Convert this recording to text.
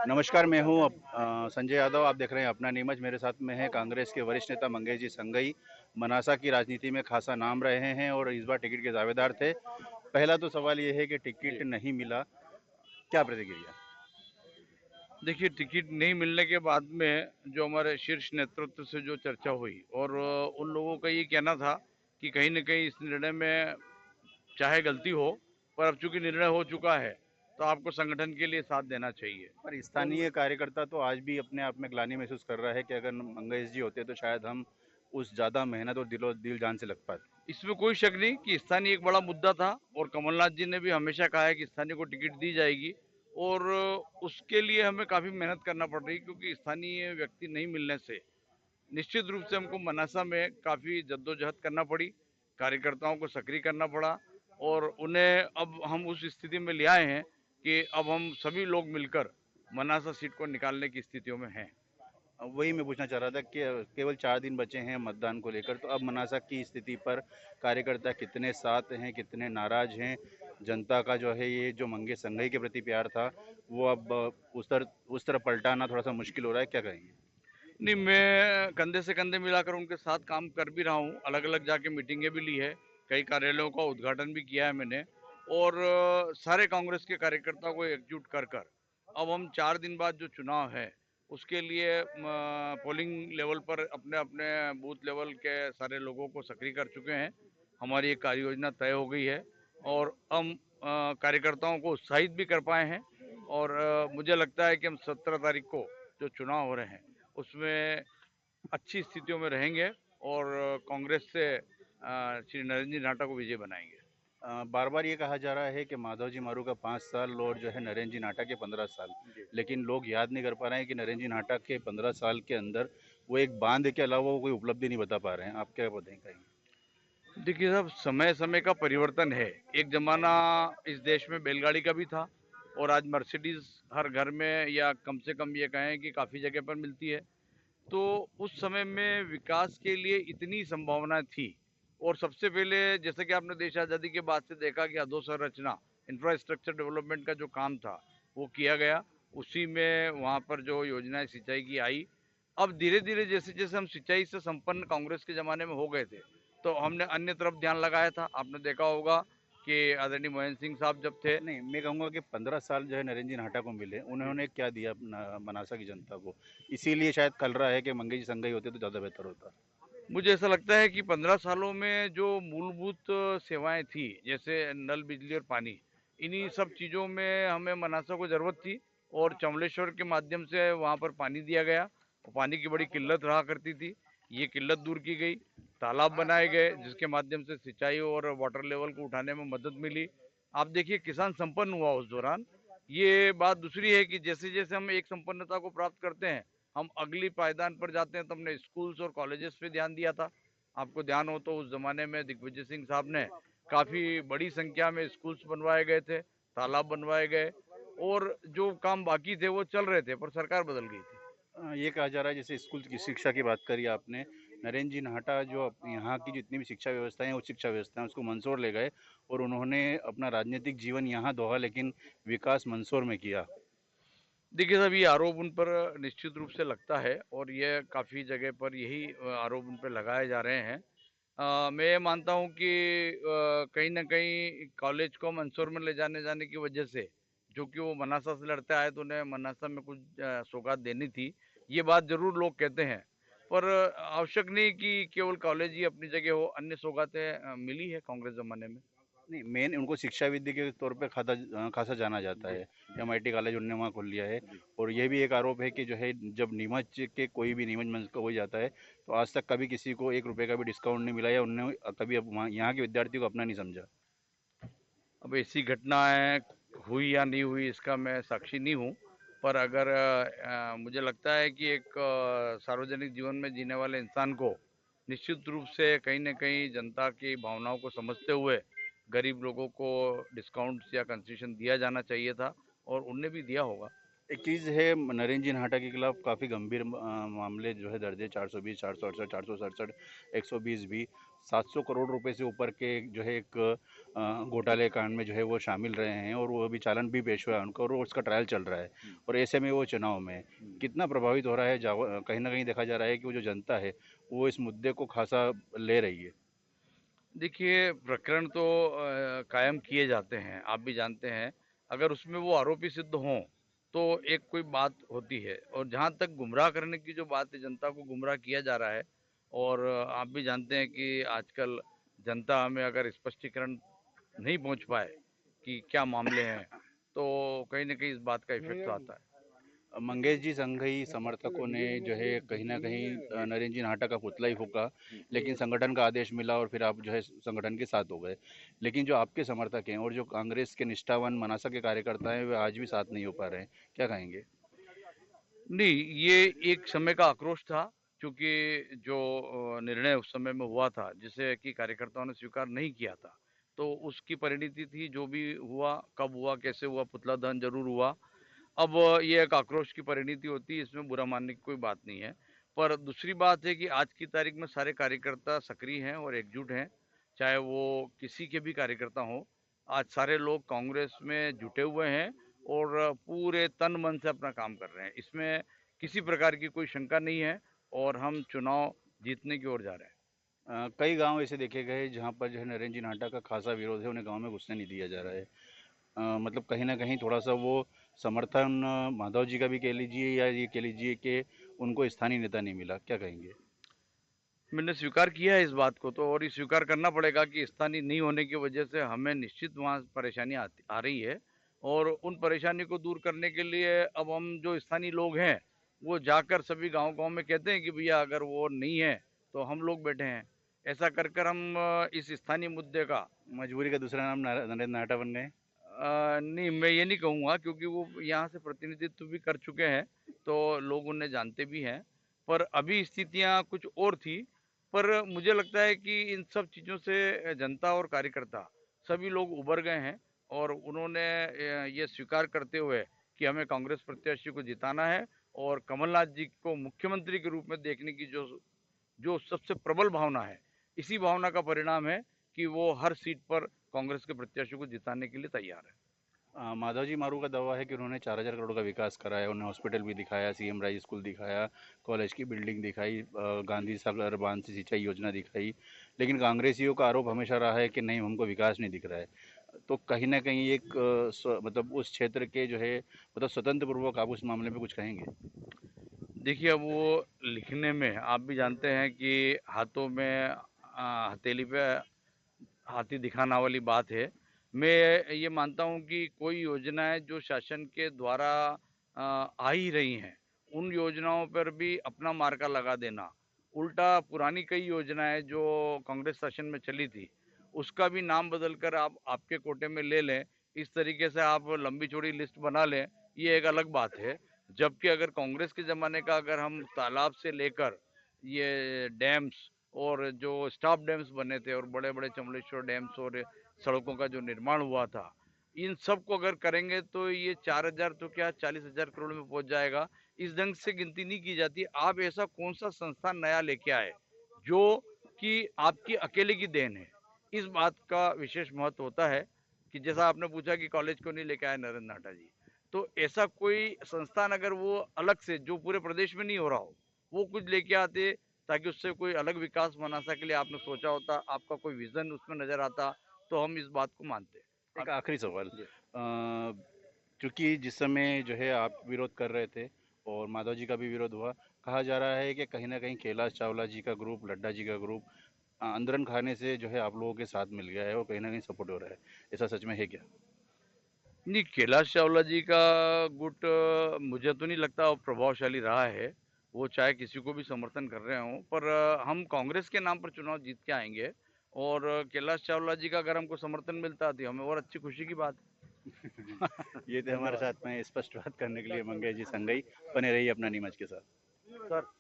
नमस्कार, मैं हूँ संजय यादव। आप देख रहे हैं अपना नीमच। मेरे साथ में है कांग्रेस के वरिष्ठ नेता मंगेश जी संघई। मनासा की राजनीति में खासा नाम रहे हैं और इस बार टिकट के दावेदार थे। पहला तो सवाल ये है कि टिकट नहीं मिला, क्या प्रतिक्रिया? देखिए, टिकट नहीं मिलने के बाद में जो हमारे शीर्ष नेतृत्व से जो चर्चा हुई और उन लोगों का ये कहना था कि कहीं न कहीं इस निर्णय में चाहे गलती हो, पर अब चूंकि निर्णय हो चुका है तो आपको संगठन के लिए साथ देना चाहिए। पर तो उन स्थानीय कार्यकर्ता तो आज भी अपने आप में ग्लानि महसूस कर रहा है कि अगर मंगेश जी होते तो शायद हम उस ज़्यादा मेहनत और दिल जान से लग पाते। इसमें कोई शक नहीं कि स्थानीय एक बड़ा मुद्दा था और कमलनाथ जी ने भी हमेशा कहा है कि स्थानीय को टिकट दी जाएगी और उसके लिए हमें काफ़ी मेहनत करना पड़ रही क्योंकि स्थानीय व्यक्ति नहीं मिलने से निश्चित रूप से हमको मनासा में काफ़ी जद्दोजहद करना पड़ी, कार्यकर्ताओं को सक्रिय करना पड़ा और उन्हें अब हम उस स्थिति में ले आए हैं कि अब हम सभी लोग मिलकर मनासा सीट को निकालने की स्थितियों में हैं। वही मैं पूछना चाह रहा था कि केवल 4 दिन बचे हैं मतदान को लेकर, तो अब मनासा की स्थिति पर कार्यकर्ता कितने साथ हैं, कितने नाराज हैं? जनता का जो है ये जो मंगेश संघई के प्रति प्यार था, वो अब उस तरफ पलटाना थोड़ा सा मुश्किल हो रहा है, क्या कहेंगे? नहीं, मैं कंधे से कंधे मिलाकर उनके साथ काम कर भी रहा हूँ, अलग अलग जाके मीटिंगें भी ली है, कई कार्यालयों का उद्घाटन भी किया है मैंने और सारे कांग्रेस के कार्यकर्ताओं को एकजुट कर कर अब हम 4 दिन बाद जो चुनाव है उसके लिए पोलिंग लेवल पर अपने अपने बूथ लेवल के सारे लोगों को सक्रिय कर चुके हैं। हमारी एक कार्य योजना तय हो गई है और हम कार्यकर्ताओं को उत्साहित भी कर पाए हैं और मुझे लगता है कि हम 17 तारीख को जो चुनाव हो रहे हैं उसमें अच्छी स्थितियों में रहेंगे और कांग्रेस से श्री नरेंद्र जी नाटा को विजय बनाएंगे। बार बार ये कहा जा रहा है कि माधव जी मारू का 5 साल और जो है नरेंद्र जी नाटा के 15 साल, लेकिन लोग याद नहीं कर पा रहे हैं कि नरेंद्र जी नाटा के 15 साल के अंदर वो एक बांध के अलावा वो कोई उपलब्धि नहीं बता पा रहे हैं। आप क्या बताएंगे? देखिए साहब, समय समय का परिवर्तन है। एक जमाना इस देश में बैलगाड़ी का भी था और आज मर्सिडीज हर घर में या कम से कम ये कहें कि काफ़ी जगह पर मिलती है। तो उस समय में विकास के लिए इतनी संभावना थी और सबसे पहले जैसे कि आपने देश आज़ादी के बाद से देखा कि अधोसंरचना इंफ्रास्ट्रक्चर डेवलपमेंट का जो काम था वो किया गया। उसी में वहाँ पर जो योजनाएं सिंचाई की आई, अब धीरे धीरे जैसे जैसे हम सिंचाई से संपन्न कांग्रेस के ज़माने में हो गए थे तो हमने अन्य तरफ ध्यान लगाया था। आपने देखा होगा कि आदरणीय मोहन सिंह साहब जब थे। नहीं, मैं कहूँगा कि 15 साल जो है नरेंद्र जी नाहटा को मिले, उन्होंने क्या दिया मनासा की जनता को? इसीलिए शायद खल रहा है कि मंगेश जी संघई होते तो ज़्यादा बेहतर होता। मुझे ऐसा लगता है कि 15 सालों में जो मूलभूत सेवाएं थी जैसे नल बिजली और पानी, इन्हीं सब चीज़ों में हमें मनासा को ज़रूरत थी और चमलेश्वर के माध्यम से वहाँ पर पानी दिया गया और पानी की बड़ी किल्लत रहा करती थी, ये किल्लत दूर की गई। तालाब बनाए गए जिसके माध्यम से सिंचाई और वाटर लेवल को उठाने में मदद मिली। आप देखिए किसान संपन्न हुआ उस दौरान। ये बात दूसरी है कि जैसे जैसे हम एक संपन्नता को प्राप्त करते हैं हम अगली पायदान पर जाते हैं तो हमने स्कूल्स और कॉलेजेस पे ध्यान दिया था। आपको ध्यान हो तो उस जमाने में दिग्विजय सिंह साहब ने काफी बड़ी संख्या में स्कूल्स बनवाए गए थे, तालाब बनवाए गए और जो काम बाकी थे वो चल रहे थे पर सरकार बदल गई थी। ये कहा जा रहा है, जैसे स्कूल की शिक्षा की बात करी आपने, नरेंद्र जी नाहटा जो यहाँ की जितनी भी शिक्षा व्यवस्था है, उच्च शिक्षा व्यवस्था है, उसको मंदसौर ले गए और उन्होंने अपना राजनीतिक जीवन यहाँ दोहा, लेकिन विकास मंदसौर में किया। देखिए साहब, ये आरोप उन पर निश्चित रूप से लगता है और ये काफ़ी जगह पर यही आरोप उन पर लगाए जा रहे हैं। मैं ये मानता हूँ कि कहीं ना कहीं कॉलेज को मंदसौर में ले जाने की वजह से जो कि वो मनासा से लड़ते आए तो उन्हें मनासा में कुछ सौगात देनी थी, ये बात जरूर लोग कहते हैं। पर आवश्यक नहीं कि केवल कॉलेज ही अपनी जगह हो, अन्य सौगातें मिली है कांग्रेस जमाने में। नहीं, मेन उनको शिक्षाविद के तौर पे खासा जाना जाता जी। है। एमआईटी कॉलेज उन्होंने वहाँ खोल लिया है। और ये भी एक आरोप है कि जो है, जब नीमच के कोई भी नीमच मंच का हो जाता है तो आज तक कभी किसी को 1 रुपए का भी डिस्काउंट नहीं मिला या उन्होंने कभी अब वहाँ यहाँ के विद्यार्थियों को अपना नहीं समझा। अब ऐसी घटनाएं हुई या नहीं हुई इसका मैं साक्षी नहीं हूँ, पर अगर मुझे लगता है कि एक सार्वजनिक जीवन में जीने वाले इंसान को निश्चित रूप से कहीं न कहीं जनता की भावनाओं को समझते हुए गरीब लोगों को डिस्काउंट्स या कंसेशन दिया जाना चाहिए था और उनने भी दिया होगा। एक चीज़ है, नरेंद्र जी नाहटा के खिलाफ काफ़ी गंभीर मामले जो है दर्ज है, 420, 468, 467, 120 भी। 700 करोड़ रुपए से ऊपर के जो है एक घोटाले कांड में जो है वो शामिल रहे हैं, और वो अभी चालान भी पेश हुआ है उनका, और वो उसका ट्रायल चल रहा है। और ऐसे में वो चुनाव में है। कितना प्रभावित हो रहा है? कहीं ना कहीं देखा जा रहा है कि वो जो जनता है वो इस मुद्दे को खासा ले रही है। देखिए, प्रकरण तो कायम किए जाते हैं, आप भी जानते हैं। अगर उसमें वो आरोपी सिद्ध हों, तो एक कोई बात होती है, और जहाँ तक गुमराह करने की जो बात है, जनता को गुमराह किया जा रहा है। और आप भी जानते हैं कि आजकल जनता हमें अगर स्पष्टीकरण नहीं पहुँच पाए कि क्या मामले हैं, तो कहीं न कहीं इस बात का इफ़ेक्ट तो आता है। मंगेश जी संघई समर्थकों ने जो है कहीं ना कहीं नरेंद्र जी नाहटा का पुतला ही फूका, लेकिन संगठन का आदेश मिला और फिर आप जो है संगठन के साथ हो गए। लेकिन जो आपके समर्थक हैं और जो कांग्रेस के निष्ठावान मनासा के कार्यकर्ता हैं वे आज भी साथ नहीं हो पा रहे हैं, क्या कहेंगे? नहीं, ये एक समय का आक्रोश था, क्योंकि जो निर्णय उस समय में हुआ था, जिसे कि कार्यकर्ताओं ने स्वीकार नहीं किया था, तो उसकी परिणति थी। जो भी हुआ, कब हुआ, कैसे हुआ, पुतला दहन जरूर हुआ। अब ये एक आक्रोश की परिणति होती है, इसमें बुरा मानने की कोई बात नहीं है। पर दूसरी बात है कि आज की तारीख में सारे कार्यकर्ता सक्रिय हैं और एकजुट हैं, चाहे वो किसी के भी कार्यकर्ता हों। आज सारे लोग कांग्रेस में जुटे हुए हैं और पूरे तन मन से अपना काम कर रहे हैं। इसमें किसी प्रकार की कोई शंका नहीं है, और हम चुनाव जीतने की ओर जा रहे हैं। कई गांव ऐसे देखे गए जहां पर जो है नरेंद्र जी नाहटा का खासा विरोध है, उन्हें गांव में घुसने नहीं दिया जा रहा है। मतलब कहीं ना कहीं थोड़ा सा वो समर्थन माधव जी का भी कह लीजिए या ये कह लीजिए कि उनको स्थानीय नेता नहीं मिला, क्या कहेंगे? मैंने स्वीकार किया है इस बात को तो, और ये स्वीकार करना पड़ेगा कि स्थानीय नहीं होने की वजह से हमें निश्चित वहाँ परेशानी आ रही है। और उन परेशानी को दूर करने के लिए अब हम जो स्थानीय लोग हैं, वो जाकर सभी गांव-गांव में कहते हैं कि भैया अगर वो नहीं है, तो हम लोग बैठे हैं। ऐसा कर कर हम इस स्थानीय मुद्दे का मजबूरी का दूसरा नाम नरेंद्र नाहटा बन गए। नहीं, मैं ये नहीं कहूँगा, क्योंकि वो यहाँ से प्रतिनिधित्व भी कर चुके हैं, तो लोग उन्हें जानते भी हैं। पर अभी स्थितियाँ कुछ और थी। पर मुझे लगता है कि इन सब चीज़ों से जनता और कार्यकर्ता सभी लोग उभर गए हैं, और उन्होंने ये स्वीकार करते हुए कि हमें कांग्रेस प्रत्याशी को जिताना है, और कमलनाथ जी को मुख्यमंत्री के रूप में देखने की जो जो सबसे प्रबल भावना है, इसी भावना का परिणाम है कि वो हर सीट पर कांग्रेस के प्रत्याशी को जिताने के लिए तैयार है। माधव जी मारू का दावा है कि उन्होंने 4,000 करोड़ का विकास कराया, उन्होंने हॉस्पिटल भी दिखाया, सीएम राइज स्कूल दिखाया, कॉलेज की बिल्डिंग दिखाई, गांधी सागर बांध से सिंचाई योजना दिखाई। लेकिन कांग्रेसियों का आरोप हमेशा रहा है कि नहीं, हमको विकास नहीं दिख रहा है। तो कहीं ना कहीं एक मतलब उस क्षेत्र के जो है मतलब स्वतंत्र पूर्वक आप उस मामले में कुछ कहेंगे? देखिए, अब वो लिखने में आप भी जानते हैं कि हाथों में हथेली पे हाथी दिखाना वाली बात है। मैं ये मानता हूँ कि कोई योजनाएं जो शासन के द्वारा आ ही रही हैं, उन योजनाओं पर भी अपना मार्का लगा देना, उल्टा पुरानी कई योजनाएं जो कांग्रेस शासन में चली थी, उसका भी नाम बदलकर आप आपके कोटे में ले लें, इस तरीके से आप लंबी चौड़ी लिस्ट बना लें, ये एक अलग बात है। जबकि अगर कांग्रेस के ज़माने का अगर हम तालाब से लेकर ये डैम्स और जो स्टॉप डैम्स बने थे, और बड़े-बड़े चमलेश्वर डैम्स और सड़कों का जो निर्माण हुआ था, इन सब को अगर करेंगे तो ये 4,000 तो क्या 40,000 करोड़ में पहुंच जाएगा। इस ढंग से गिनती नहीं की जाती। आप ऐसा कौन सा संस्थान नया लेके आए जो कि आपकी अकेले की देन है? इस बात का विशेष महत्व होता है कि जैसा आपने पूछा कि कॉलेज क्यों नहीं लेके आए नरेंद्र नाटा जी, तो ऐसा कोई संस्थान अगर वो अलग से जो पूरे प्रदेश में नहीं हो रहा हो, वो कुछ लेके आते ताकि उससे कोई अलग विकास मनासा के लिए आपने सोचा होता, आपका कोई विजन उसमें नजर आता, तो हम इस बात को मानते। एक आप आखिरी सवाल, जी। क्योंकि जिस समय जो है आप विरोध कर रहे थे और माधव जी का भी विरोध हुआ, कहा जा रहा है कि कहीं ना कहीं कैलाश चावला जी का ग्रुप, लड्डा जी का ग्रुप अंदरन खाने से जो है आप लोगों के साथ मिल गया है और कहीं ना कहीं सपोर्ट हो रहा है। ऐसा सच में है क्या? नहीं, कैलाश चावला जी का गुट मुझे तो नहीं लगता वो प्रभावशाली रहा है। वो चाहे किसी को भी समर्थन कर रहे हों, पर हम कांग्रेस के नाम पर चुनाव जीत के आएंगे, और कैलाश चावला जी का अगर हमको समर्थन मिलता तो हमें और अच्छी खुशी की बात है। ये थे हमारे धन्यवाद साथ में स्पष्ट बात करने के लिए मंगेश जी संगई। बने रहिए अपना नीमच के साथ। सर।